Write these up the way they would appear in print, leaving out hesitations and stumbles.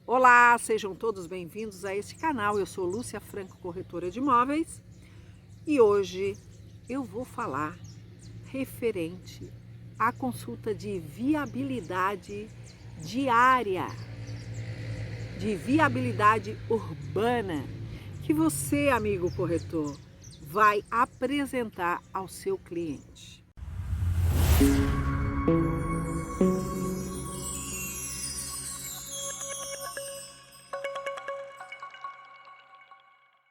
Olá, sejam todos bem-vindos a este canal. Eu sou Lúcia Franco, corretora de imóveis, e hoje eu vou falar referente à consulta de viabilidade de área, de viabilidade urbana, que você, amigo corretor, vai apresentar ao seu cliente.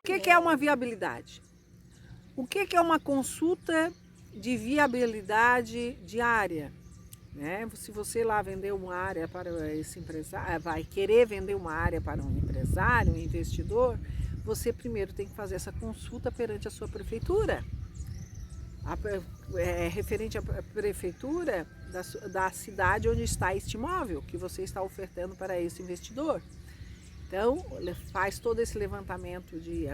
O que é uma viabilidade? O que é uma consulta de viabilidade de área? Se você lá vender uma área para esse empresário, vai querer vender uma área para um empresário, um investidor, você primeiro tem que fazer essa consulta perante a sua prefeitura. Referente à prefeitura da cidade onde está este imóvel que você está ofertando para esse investidor. Então, faz todo esse levantamento de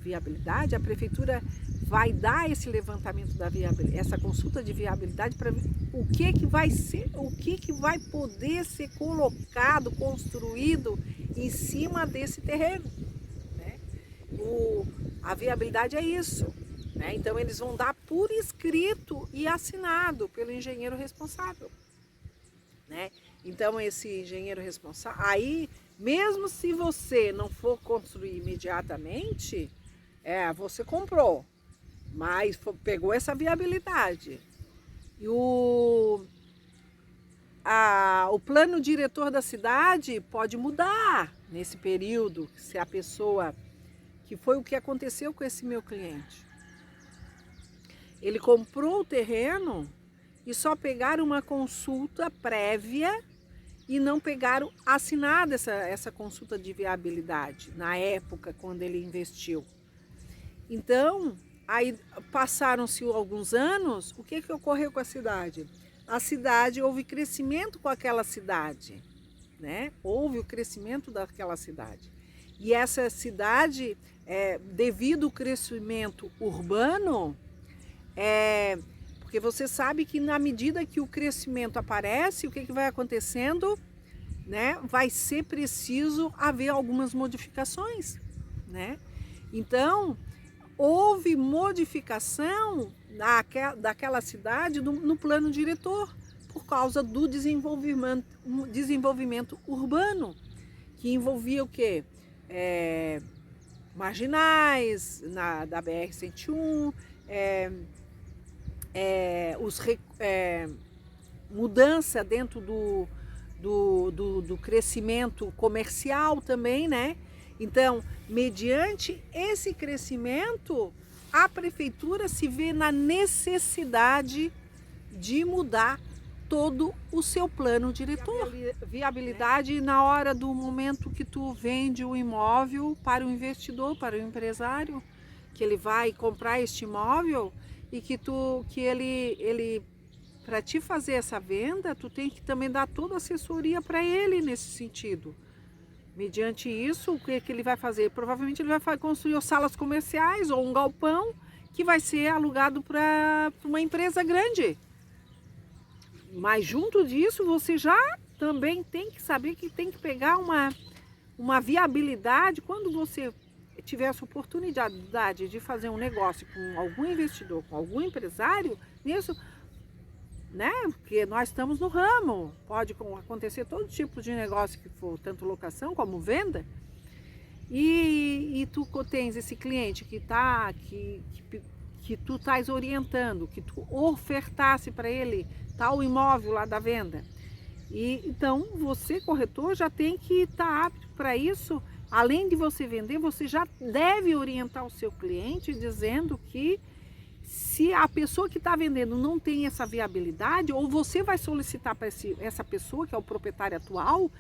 viabilidade, a prefeitura vai dar esse levantamento da viabilidade, essa consulta de viabilidade para ver o que vai ser, o que vai poder ser colocado, construído em cima desse terreno, né? A viabilidade é isso, né? Então, eles vão dar por escrito e assinado pelo engenheiro responsável, né? Então, esse engenheiro responsável, aí, mesmo se você não for construir imediatamente, você comprou, mas pegou essa viabilidade. E o plano diretor da cidade pode mudar nesse período, se a pessoa, que foi o que aconteceu com esse meu cliente. Ele comprou o terreno e só pegaram uma consulta prévia e não pegaram assinada essa consulta de viabilidade na época quando ele investiu. Então, aí passaram-se alguns anos, o que ocorreu com a cidade? A cidade, houve crescimento com aquela cidade, né? Houve o crescimento daquela cidade. E essa cidade, devido ao crescimento urbano, porque você sabe que na medida que o crescimento aparece, o que vai acontecendo, né? Vai ser preciso haver algumas modificações, né? Então, houve modificação daquela cidade no plano diretor, por causa do desenvolvimento urbano, que envolvia o quê? Marginais, da BR-101, mudança dentro do crescimento comercial também, né? Então, mediante esse crescimento, a prefeitura se vê na necessidade de mudar todo o seu plano diretor. Viabilidade na hora do momento que tu vende o imóvel para o investidor, para o empresário, que ele vai comprar este imóvel e que ele para te fazer essa venda, tu tem que também dar toda a assessoria para ele nesse sentido. Mediante isso, o que ele vai fazer? Provavelmente ele vai construir salas comerciais ou um galpão que vai ser alugado para uma empresa grande. Mas junto disso, você já também tem que saber que tem que pegar uma viabilidade. Quando você tiver essa oportunidade de fazer um negócio com algum investidor, com algum empresário, nisso, né? Porque nós estamos no ramo, pode acontecer todo tipo de negócio que for, tanto locação como venda, e tu tens esse cliente que tu estás orientando, que tu ofertasse para ele tal imóvel lá da venda. E então você, corretor, já tem que estar apto para isso. Além de você vender, você já deve orientar o seu cliente dizendo que se a pessoa que está vendendo não tem essa viabilidade, ou você vai solicitar para essa pessoa, que é o proprietário atual,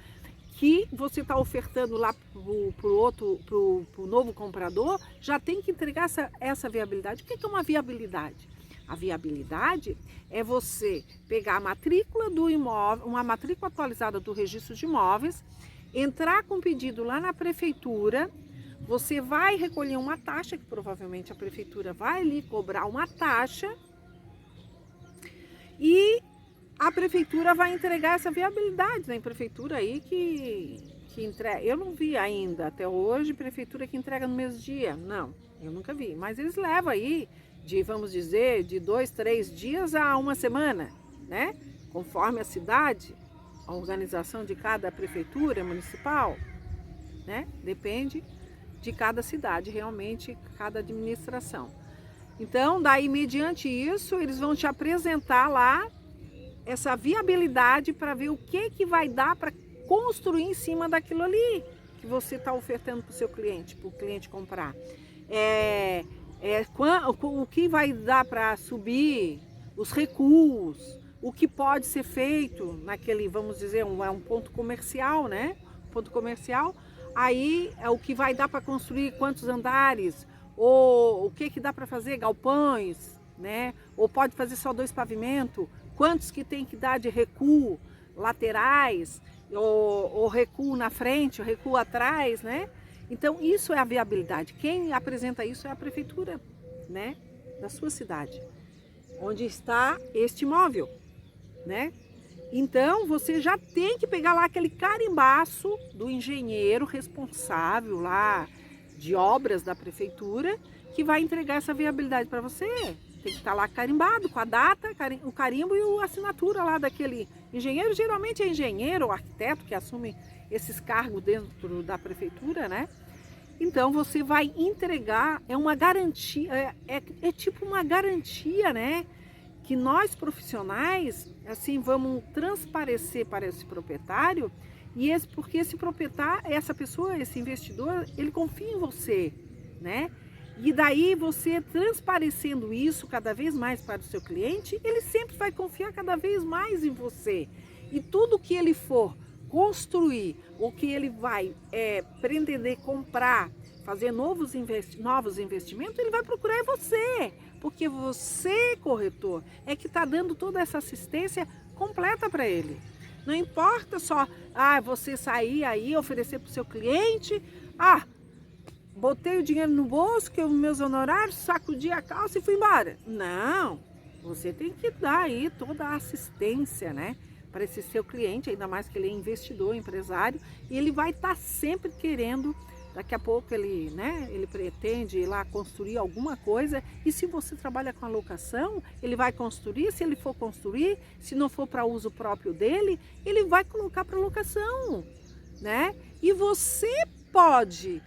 que você está ofertando lá para o novo comprador, já tem que entregar essa viabilidade. O que é uma viabilidade? A viabilidade é você pegar a matrícula do imóvel, uma matrícula atualizada do registro de imóveis, entrar com pedido lá na prefeitura. Você vai recolher uma taxa, que provavelmente a prefeitura vai lhe cobrar uma taxa, e a prefeitura vai entregar essa viabilidade, né? Prefeitura aí que que entrega, eu não vi ainda até hoje prefeitura que entrega no mesmo dia, não, eu nunca vi, mas eles levam aí de, vamos dizer, de 2, 3 dias a uma semana, né? Conforme a cidade, a organização de cada prefeitura municipal, né? Depende de cada cidade, realmente, cada administração. Então, daí, mediante isso, eles vão te apresentar lá essa viabilidade para ver o que vai dar para construir em cima daquilo ali que você está ofertando para o seu cliente, para o cliente comprar. O que vai dar para subir, os recuos, o que pode ser feito naquele, vamos dizer, um ponto comercial, né? Ponto comercial, aí é o que vai dar para construir quantos andares, ou o que dá para fazer, galpões, né? Ou pode fazer só 2 pavimentos, quantos que tem que dar de recuo laterais, ou recuo na frente, ou recuo atrás, né? Então isso é a viabilidade. Quem apresenta isso é a prefeitura, né? Da sua cidade, onde está este imóvel, né? Então você já tem que pegar lá aquele carimbaço do engenheiro responsável lá de obras da prefeitura que vai entregar essa viabilidade para você. Tem que estar lá carimbado com a data, o carimbo e a assinatura lá daquele engenheiro. Geralmente é engenheiro ou arquiteto que assume esses cargos dentro da prefeitura, né? Então você vai entregar, é uma garantia, é tipo uma garantia, né? Que nós profissionais, assim, vamos transparecer para esse proprietário, porque esse proprietário, essa pessoa, esse investidor, ele confia em você, né? E daí você transparecendo isso cada vez mais para o seu cliente, ele sempre vai confiar cada vez mais em você. E tudo que ele for construir, ou que ele vai pretender comprar, fazer novos investimentos, ele vai procurar você. Porque você, corretor, é que está dando toda essa assistência completa para ele. Não importa só você sair aí, oferecer para o seu cliente, botei o dinheiro no bolso, que os meus honorários, sacudi a calça e fui embora. Não, você tem que dar aí toda a assistência, né? Para esse seu cliente, ainda mais que ele é investidor, empresário, e ele vai estar sempre querendo. Daqui a pouco ele, né, ele pretende ir lá construir alguma coisa, e se você trabalha com alocação, ele vai construir, se ele for construir, se não for para uso próprio dele, ele vai colocar para locação, né? E você pode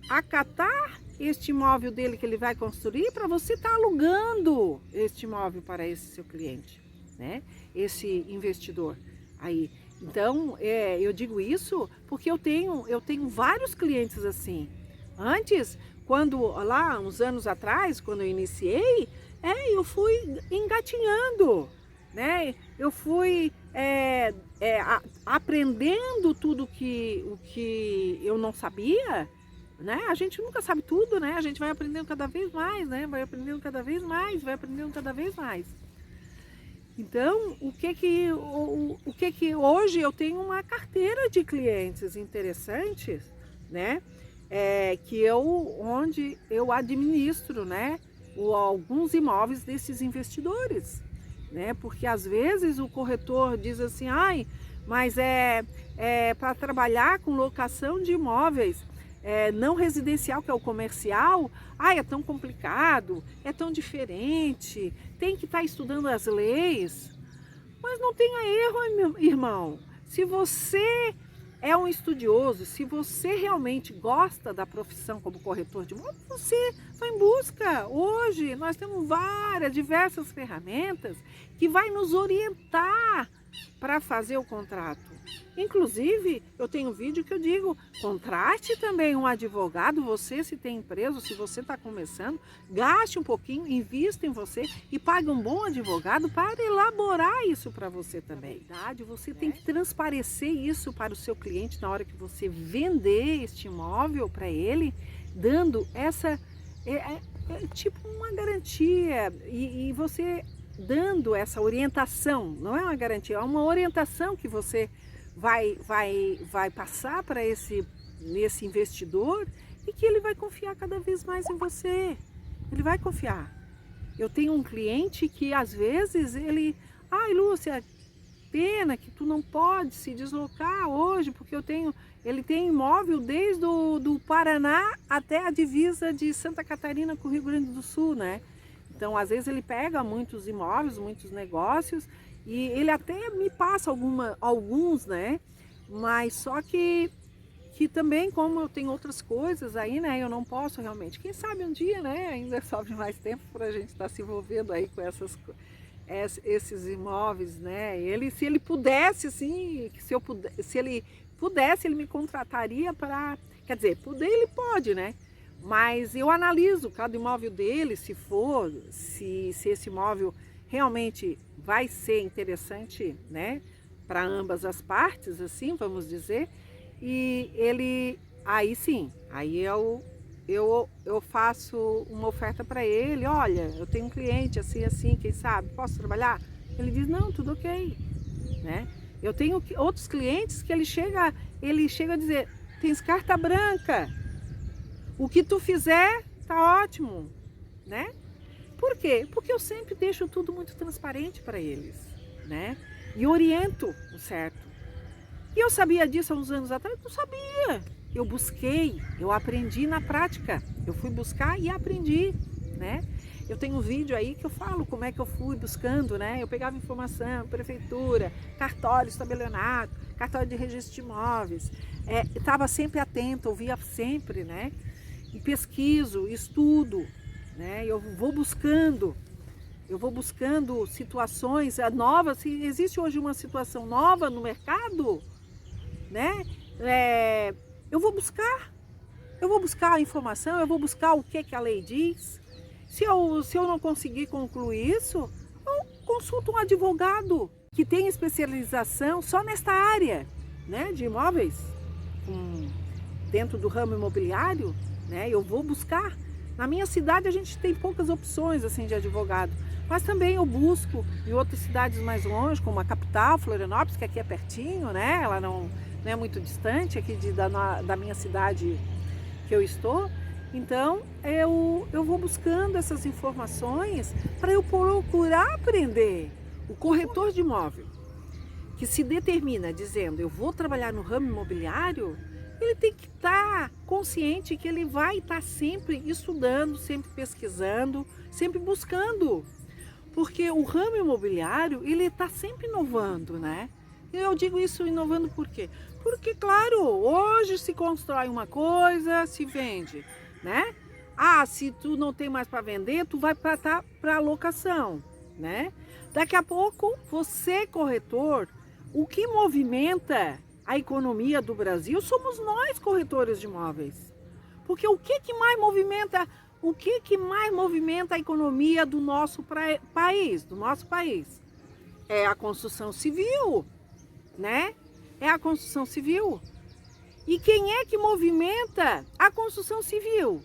acatar este imóvel dele que ele vai construir para você estar alugando este imóvel para esse seu cliente, né? Esse investidor aí. Então, eu digo isso porque eu tenho vários clientes assim. Antes, lá uns anos atrás, quando eu iniciei, eu fui engatinhando, né? Eu fui aprendendo tudo o que eu não sabia, né? A gente nunca sabe tudo, né? A gente vai aprendendo cada vez mais, né? Vai aprendendo cada vez mais, vai aprendendo cada vez mais. Então, o que que hoje eu tenho uma carteira de clientes interessantes, né? Onde eu administro, né? Alguns imóveis desses investidores, né? Porque às vezes o corretor diz assim, mas para trabalhar com locação de imóveis não residencial, que é o comercial, é tão complicado, é tão diferente, tem que estar estudando as leis. Mas não tenha erro, meu irmão. Se você é um estudioso, se você realmente gosta da profissão como corretor de imóveis, você vai em busca. Hoje nós temos diversas ferramentas que vai nos orientar para fazer o contrato. Inclusive, eu tenho um vídeo que eu digo, contrate também um advogado, você se tem empresa, se você está começando, gaste um pouquinho, invista em você e pague um bom advogado para elaborar isso para você também. Na verdade, você tem que transparecer isso para o seu cliente na hora que você vender este imóvel para ele, dando essa, tipo uma garantia e você dando essa orientação, não é uma garantia, é uma orientação que você vai passar para esse investidor e que ele vai confiar cada vez mais em você. Ele vai confiar. Eu tenho um cliente que às vezes ele, Lúcia, pena que tu não pode se deslocar hoje, porque ele tem imóvel desde do Paraná até a divisa de Santa Catarina com o Rio Grande do Sul, né? Então, às vezes ele pega muitos imóveis, muitos negócios, e ele até me passa alguns, né? Mas só que também, como eu tenho outras coisas aí, né? Eu não posso realmente. Quem sabe um dia, né? Ainda sobra mais tempo para a gente estar se envolvendo aí com esses imóveis, né? Se ele pudesse, assim, se ele pudesse, ele me contrataria para... Quer dizer, poder ele pode, né? Mas eu analiso cada imóvel dele, se esse imóvel realmente vai ser interessante, né? Para ambas as partes, assim, vamos dizer. E aí sim, aí eu faço uma oferta para ele, olha, eu tenho um cliente assim, quem sabe, posso trabalhar? Ele diz, não, tudo ok, né? Eu tenho outros clientes que ele chega a dizer, tens carta branca, o que tu fizer tá ótimo, né? Por quê? Porque eu sempre deixo tudo muito transparente para eles, né? E oriento o certo. E eu sabia disso há uns anos atrás? Não sabia. Eu busquei, eu aprendi na prática. Eu fui buscar e aprendi, né? Eu tenho um vídeo aí que eu falo como é que eu fui buscando, né? Eu pegava informação, prefeitura, cartório estabelionato, cartório de registro de imóveis. Estava sempre atenta, ouvia sempre, né? E pesquiso, estudo, né? Eu vou buscando situações novas. Se existe hoje uma situação nova no mercado, né? Eu vou buscar a informação, eu vou buscar o que a lei diz. Se eu não conseguir concluir isso, eu consulto um advogado que tem especialização só nesta área, né, de imóveis, dentro do ramo imobiliário, né? Eu vou buscar. Na minha cidade a gente tem poucas opções assim de advogado, mas também eu busco em outras cidades mais longe, como a capital, Florianópolis, que aqui é pertinho, né? Ela não é muito distante aqui da minha cidade que eu estou. Então eu vou buscando essas informações para eu procurar aprender. O corretor de imóvel que se determina dizendo eu vou trabalhar no ramo imobiliário, ele tem que estar consciente que ele vai estar sempre estudando, sempre pesquisando, sempre buscando. Porque o ramo imobiliário, ele está sempre inovando, né? E eu digo isso inovando por quê? Porque, claro, hoje se constrói uma coisa, se vende, né? Ah, se tu não tem mais para vender, tu vai para locação, né? Daqui a pouco, você, corretor, o que movimenta a economia do Brasil somos nós, corretores de imóveis. Porque o que mais movimenta a economia do nosso país? É a construção civil, né? É a construção civil. E quem é que movimenta a construção civil?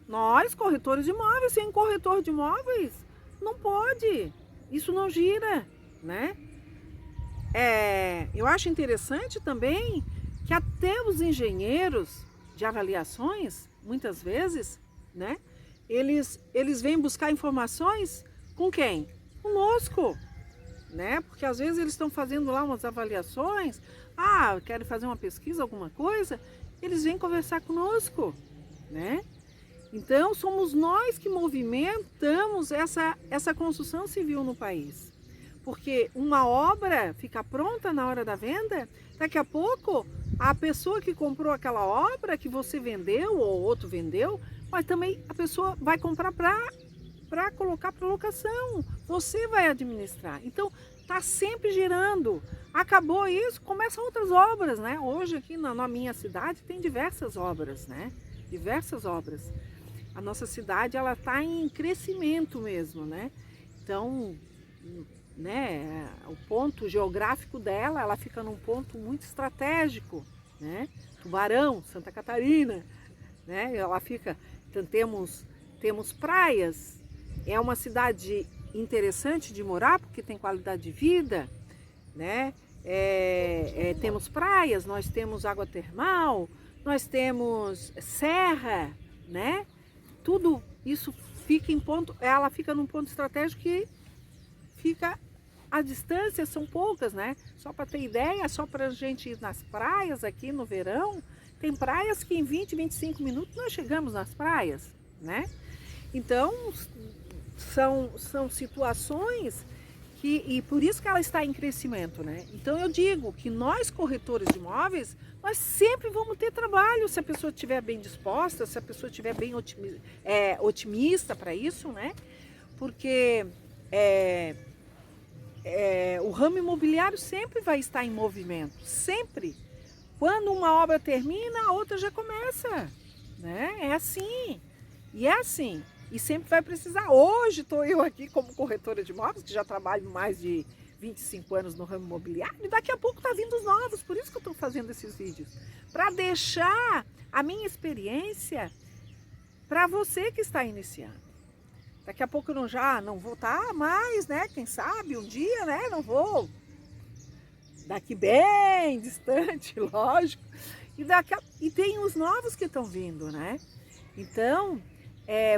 Nós, corretores de imóveis. Sem corretor de imóveis, não pode. Isso não gira, né? Eu acho interessante também que até os engenheiros de avaliações, muitas vezes, né? Eles vêm buscar informações com quem? Conosco, né? Porque às vezes eles estão fazendo lá umas avaliações, querem fazer uma pesquisa, alguma coisa, eles vêm conversar conosco, né? Então somos nós que movimentamos essa construção civil no país. Porque uma obra fica pronta na hora da venda, daqui a pouco a pessoa que comprou aquela obra que você vendeu ou outro vendeu, mas também a pessoa vai comprar para colocar para locação. Você vai administrar. Então está sempre girando. Acabou isso, começam outras obras, né? Hoje aqui na minha cidade tem diversas obras, né? Diversas obras. A nossa cidade ela está em crescimento mesmo, né? Então, né, o ponto geográfico dela, ela fica num ponto muito estratégico, né? Tubarão, Santa Catarina, né? Ela fica, então temos praias, é uma cidade interessante de morar porque tem qualidade de vida, né? Temos praias, nós temos água termal, nós temos serra, né? Tudo isso fica ela fica num ponto estratégico que fica as distâncias são poucas, né? Só para ter ideia, só para a gente ir nas praias aqui no verão, tem praias que em 20, 25 minutos nós chegamos nas praias, né? Então, são situações e por isso que ela está em crescimento, né? Então eu digo que nós corretores de imóveis, nós sempre vamos ter trabalho se a pessoa estiver bem disposta, se a pessoa estiver bem otimista para isso, né? Porque o ramo imobiliário sempre vai estar em movimento, sempre. Quando uma obra termina, a outra já começa, né? É assim, e é assim. E sempre vai precisar. Hoje estou eu aqui como corretora de imóveis, que já trabalho mais de 25 anos no ramo imobiliário, e daqui a pouco tá vindo os novos, por isso que eu estou fazendo esses vídeos. Para deixar a minha experiência para você que está iniciando. Daqui a pouco eu já não vou estar mais, né? Quem sabe um dia, né? Não vou. Daqui bem distante, lógico. E tem os novos que estão vindo, né? Então,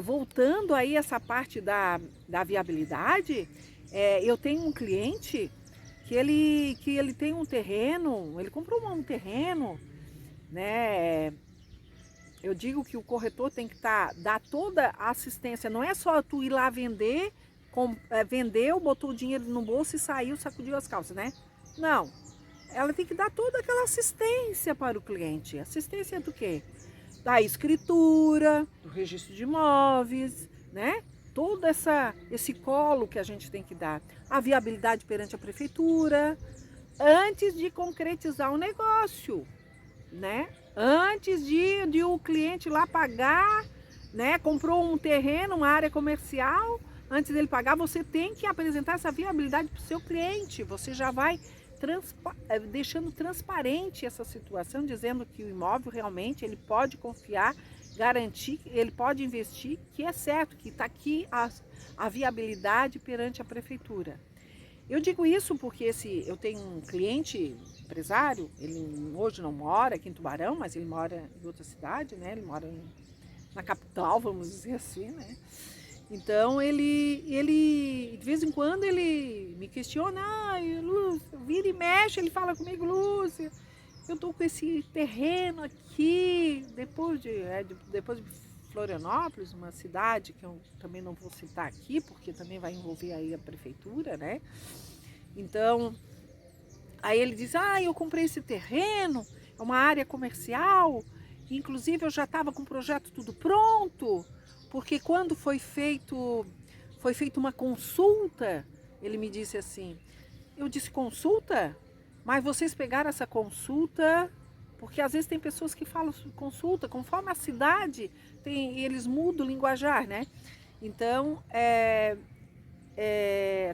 voltando aí essa parte da viabilidade, eu tenho um cliente que ele tem um terreno, ele comprou um terreno, né? Eu digo que o corretor tem que dar toda a assistência, não é só tu ir lá vender, vendeu, botou o dinheiro no bolso e saiu, sacudiu as calças, né? Não, ela tem que dar toda aquela assistência para o cliente. Assistência do quê? Da escritura, do registro de imóveis, né? Todo esse colo que a gente tem que dar. A viabilidade perante a prefeitura, antes de concretizar o negócio, né? Antes de o cliente lá pagar, né? Comprou um terreno, uma área comercial, antes dele pagar, você tem que apresentar essa viabilidade para o seu cliente. Você já vai deixando transparente essa situação, dizendo que o imóvel realmente ele pode confiar, garantir, ele pode investir, que é certo, que está aqui a viabilidade perante a prefeitura. Eu digo isso porque eu tenho um cliente empresário, ele hoje não mora aqui em Tubarão, mas ele mora em outra cidade, né? Ele mora na capital, vamos dizer assim, né? Então ele de vez em quando ele me questiona, Lúcia, vira e mexe, ele fala comigo, Lúcia, eu tô com esse terreno aqui, depois de Florianópolis, uma cidade que eu também não vou citar aqui, porque também vai envolver aí a prefeitura, né? Então, aí ele diz, eu comprei esse terreno, é uma área comercial, inclusive eu já estava com o projeto tudo pronto, porque quando foi feita uma consulta, ele me disse assim, eu disse, consulta? Mas vocês pegaram essa consulta, porque às vezes tem pessoas que falam consulta, conforme a cidade, eles mudam o linguajar, né? Então,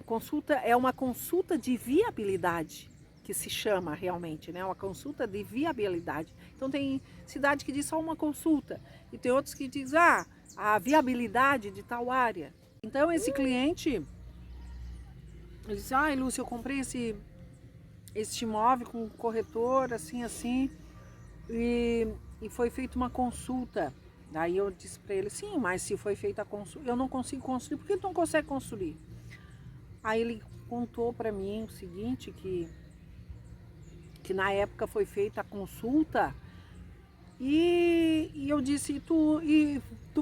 consulta é uma consulta de viabilidade, que se chama realmente, né? Uma consulta de viabilidade. Então tem cidade que diz só uma consulta, e tem outros que diz, a viabilidade de tal área. Então esse cliente, ele disse, Lúcia, eu comprei esse imóvel com o corretor, assim, e foi feita uma consulta. Daí eu disse para ele, sim, mas se foi feita a consulta, eu não consigo construir, por que tu não consegue construir? Aí ele contou para mim o seguinte, que na época foi feita a consulta, e eu disse, tu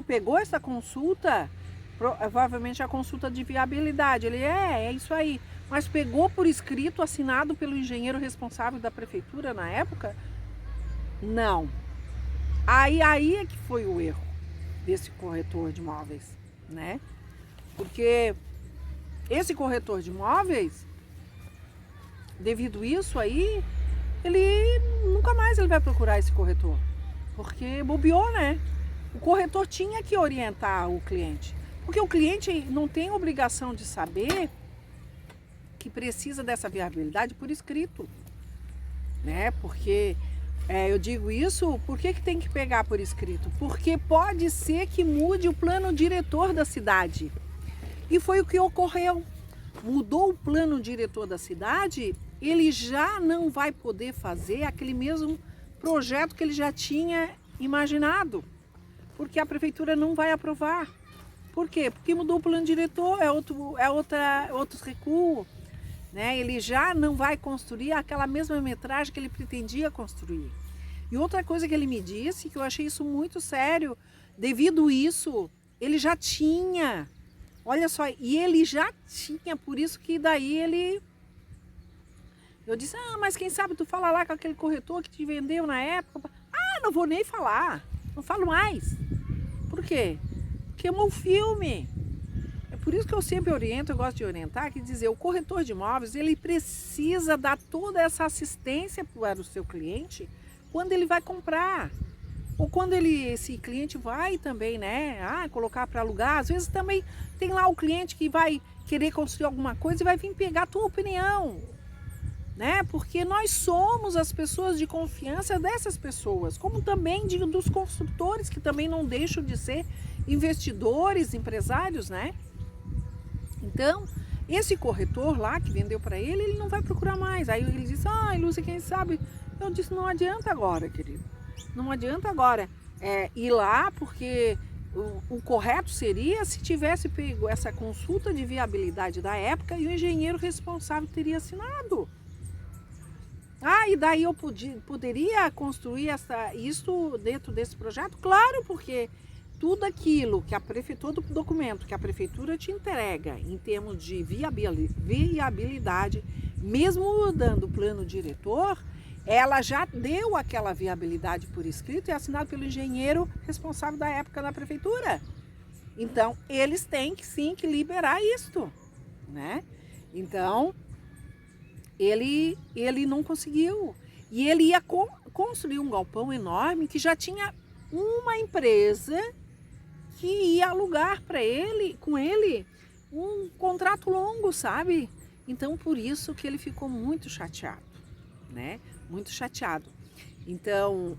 pegou essa consulta? Provavelmente a consulta de viabilidade. Ele, é isso aí. Mas pegou por escrito, assinado pelo engenheiro responsável da prefeitura na época? Não. Aí é que foi o erro desse corretor de imóveis, né? Porque esse corretor de imóveis, devido a isso aí, ele nunca mais vai procurar esse corretor. Porque bobeou, né? O corretor tinha que orientar o cliente. Porque o cliente não tem obrigação de saber que precisa dessa viabilidade por escrito, né? Porque eu digo isso, por que tem que pegar por escrito? Porque pode ser que mude o plano diretor da cidade. E foi o que ocorreu. Mudou o plano diretor da cidade, ele já não vai poder fazer aquele mesmo projeto que ele já tinha imaginado, porque a prefeitura não vai aprovar. Por quê? Porque mudou o plano diretor, outros recuos. né? Ele já não vai construir aquela mesma metragem que ele pretendia construir. E outra coisa que ele me disse, que eu achei isso muito sério, devido a isso, ele já tinha, olha só, e ele já tinha, por isso que daí eu disse, mas quem sabe tu fala lá com aquele corretor que te vendeu na época. Não vou nem falar, não falo mais. Por quê? Porque é um filme. É por isso que eu sempre oriento, eu gosto de orientar, que dizer, o corretor de imóveis, ele precisa dar toda essa assistência para o seu cliente quando ele vai comprar. Ou quando esse cliente vai também, né, colocar para alugar. Às vezes também tem lá o cliente que vai querer construir alguma coisa e vai vir pegar a tua opinião, né? Porque nós somos as pessoas de confiança dessas pessoas, como também dos construtores, que também não deixam de ser investidores, empresários, né? Então, esse corretor lá que vendeu para ele não vai procurar mais. Aí ele disse, Lúcia, quem sabe? Eu disse, não adianta agora, querido. Não adianta agora ir lá, porque o correto seria se tivesse pego essa consulta de viabilidade da época e o engenheiro responsável teria assinado. E daí eu poderia construir isso dentro desse projeto? Claro, porque tudo aquilo que todo documento que a prefeitura te entrega em termos de viabilidade, mesmo mudando o plano diretor, ela já deu aquela viabilidade por escrito e é assinado pelo engenheiro responsável da época da prefeitura. Então, eles têm que liberar isto, né? Então, ele não conseguiu. E ele ia construir um galpão enorme que já tinha uma empresa que ia alugar com ele um contrato longo, sabe? Então, por isso que ele ficou muito chateado, né? Muito chateado. Então,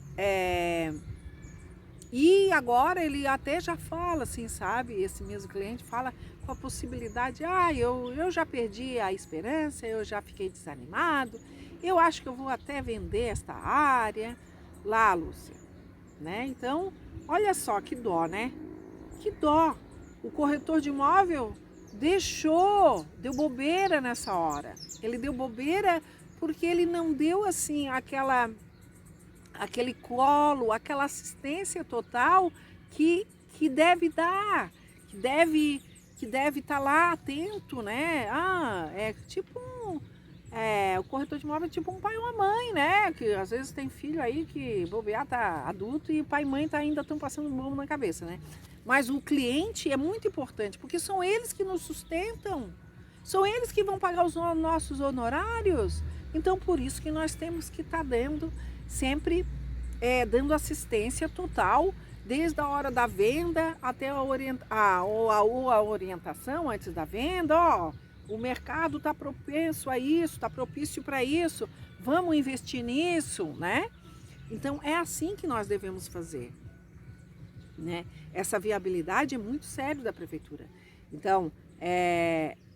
e agora ele até já fala assim, sabe? Esse mesmo cliente fala com a possibilidade, eu já perdi a esperança, eu já fiquei desanimado, eu acho que eu vou até vender esta área lá, Lúcia, né? Então, olha só que dó, né? Que dó. O corretor de imóvel deu bobeira nessa hora. Ele deu bobeira porque ele não deu assim aquele colo, aquela assistência total que deve dar, que deve estar lá atento, né? O corretor de imóvel é tipo um pai ou uma mãe, né? Que às vezes tem filho aí que bobear tá adulto e pai e mãe ainda estão passando mão na cabeça, né? Mas o cliente é muito importante, porque são eles que nos sustentam, são eles que vão pagar os nossos honorários. Então, por isso que nós temos que estar sempre dando assistência total, desde a hora da venda até a orientação antes da venda. O mercado está propenso a isso, está propício para isso, vamos investir nisso, né? Então, é assim que nós devemos fazer, né? Essa viabilidade é muito sério da prefeitura. Então,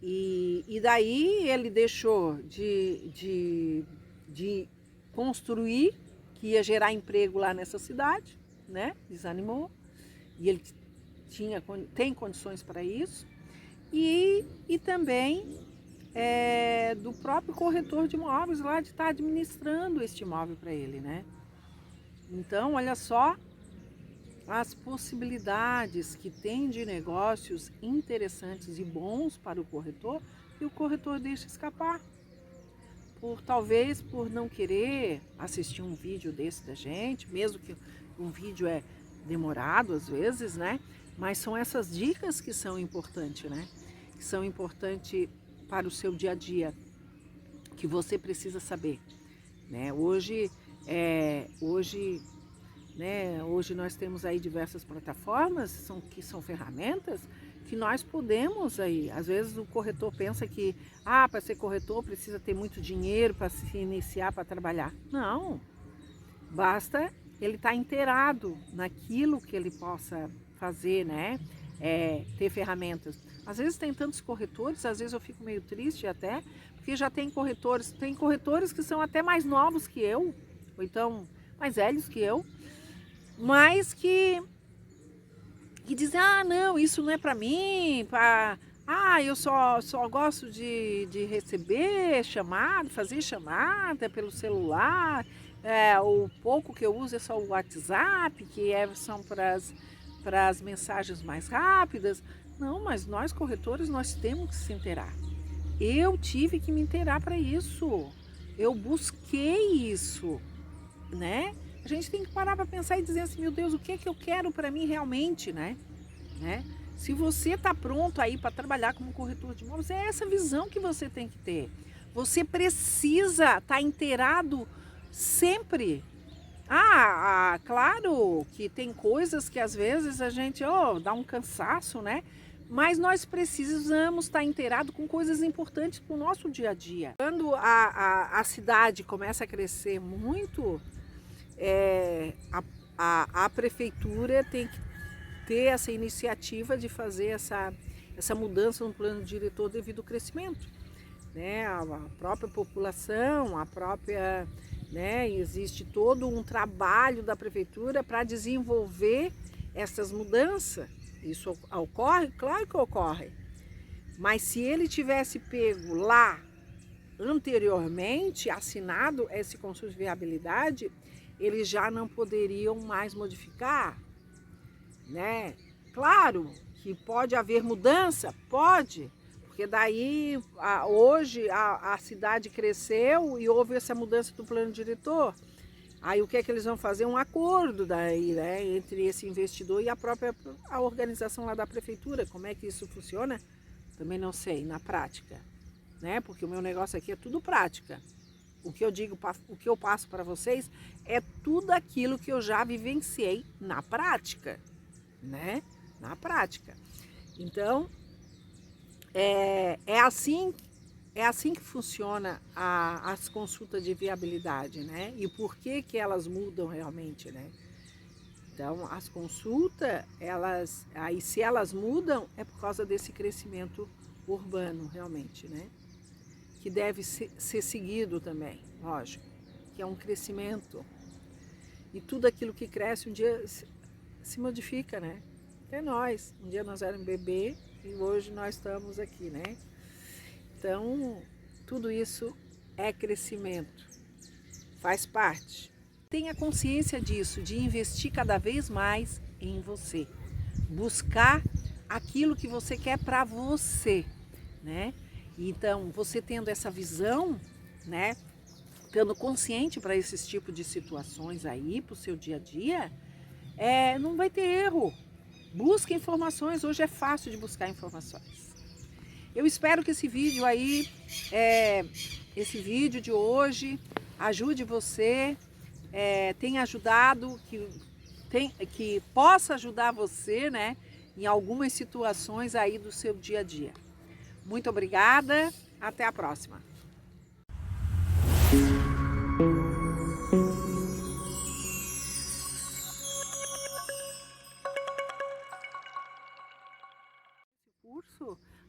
e daí ele deixou de construir, que ia gerar emprego lá nessa cidade, né? Desanimou. E ele tem condições para isso. E também do próprio corretor de imóveis lá, de estar administrando este imóvel para ele, né? Então, olha só as possibilidades que tem de negócios interessantes e bons para o corretor, e o corretor deixa escapar. Talvez por não querer assistir um vídeo desse da gente, mesmo que um vídeo é demorado às vezes, né? Mas são essas dicas que são importantes, né? Que são importantes para o seu dia a dia, que você precisa saber, né? Hoje nós temos aí diversas plataformas que são ferramentas que nós podemos aí. Às vezes o corretor pensa que para ser corretor precisa ter muito dinheiro para se iniciar, para trabalhar. Não, basta ele estar inteirado naquilo que ele possa fazer, né? Ter ferramentas. Às vezes tem tantos corretores, às vezes eu fico meio triste até, porque já tem corretores que são até mais novos que eu, ou então mais velhos que eu, mas que dizem, não, isso não é para mim, Ah, eu só gosto de receber chamada, fazer chamada pelo celular. O pouco que eu uso é só o WhatsApp, são para as mensagens mais rápidas. Não, mas nós corretores, nós temos que se inteirar. Eu tive que me inteirar para isso. Eu busquei isso, né? A gente tem que parar para pensar e dizer assim, meu Deus, o que é que eu quero para mim realmente, né? Se você está pronto aí para trabalhar como corretor de imóveis, é essa visão que você tem que ter. Você precisa estar inteirado sempre. Claro que tem coisas que às vezes a gente dá um cansaço, né? Mas nós precisamos estar inteirado com coisas importantes para o nosso dia a dia. Quando a cidade começa a crescer muito, a prefeitura tem que ter essa iniciativa de fazer essa mudança no plano diretor devido ao crescimento, né? A própria população, existe todo um trabalho da prefeitura para desenvolver essas mudanças. Isso ocorre? Claro que ocorre. Mas se ele tivesse pego lá anteriormente, assinado esse consulta de viabilidade, eles já não poderiam mais modificar, né? Claro que pode haver mudança, pode, porque daí hoje a cidade cresceu e houve essa mudança do plano diretor. Aí o que é que eles vão fazer? Um acordo daí, né, entre esse investidor e a organização lá da prefeitura. Como é que isso funciona? Também não sei, na prática, né? Porque o meu negócio aqui é tudo prática. O que eu digo, o que eu passo para vocês é tudo aquilo que eu já vivenciei na prática, né? Na prática. Então, é assim que funciona as consultas de viabilidade, né? E por que elas mudam realmente, né? Então, as consultas, se elas mudam, é por causa desse crescimento urbano, realmente, né? Que deve ser seguido também, lógico, que é um crescimento. E tudo aquilo que cresce um dia se modifica, né? Até nós. Um dia nós éramos bebê e hoje nós estamos aqui, né? Então, tudo isso é crescimento, faz parte. Tenha consciência disso, de investir cada vez mais em você. Buscar aquilo que você quer para você, né? Então, você tendo essa visão, né? Estando consciente para esses tipos de situações aí, para o seu dia a dia, não vai ter erro. Busque informações, hoje é fácil de buscar informações. Eu espero que esse vídeo aí, esse vídeo de hoje, ajude você, tenha ajudado, que possa ajudar você, né, em algumas situações aí do seu dia a dia. Muito obrigada, até a próxima.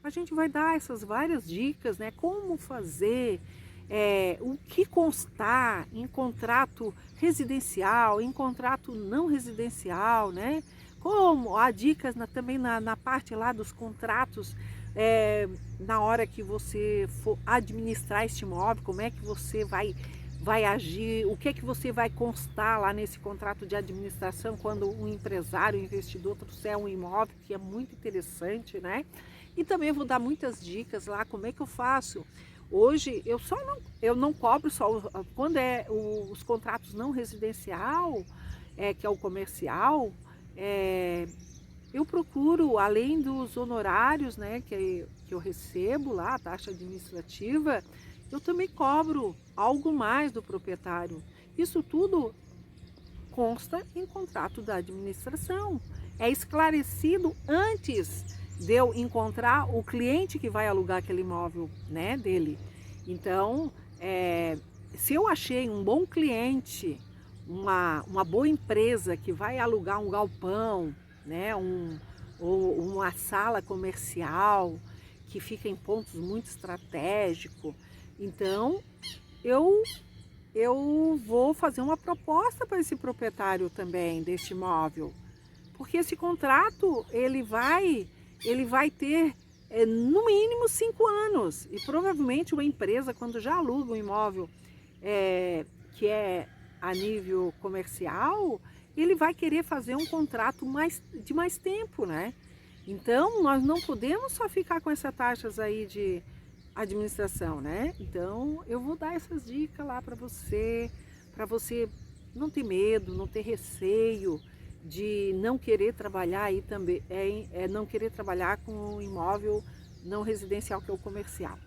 A gente vai dar essas várias dicas, né? Como fazer, o que constar em contrato residencial, em contrato não residencial, né? Como há dicas também na parte lá dos contratos, na hora que você for administrar este imóvel, como é que você vai agir, o que é que você vai constar lá nesse contrato de administração quando um empresário, um investidor trouxer um imóvel, que é muito interessante, né? E também vou dar muitas dicas lá, como é que eu faço. Hoje eu não cobro só quando os contratos não residencial, que é o comercial, eu procuro, além dos honorários, né, que eu recebo lá, a taxa administrativa, eu também cobro algo mais do proprietário. Isso tudo consta em contrato da administração. É esclarecido antes de eu encontrar o cliente que vai alugar aquele imóvel, né, dele. Então, se eu achei um bom cliente, uma boa empresa que vai alugar um galpão, né, ou uma sala comercial que fica em pontos muito estratégicos, então eu vou fazer uma proposta para esse proprietário também deste imóvel, porque esse contrato ele vai ter no mínimo 5 anos. E provavelmente uma empresa, quando já aluga um imóvel que é a nível comercial, ele vai querer fazer um contrato de mais tempo, né? Então, nós não podemos só ficar com essas taxas aí de administração, né? Então, eu vou dar essas dicas lá para você não ter medo, não ter receio de não querer trabalhar aí também, não querer trabalhar com um imóvel não residencial, que é o comercial.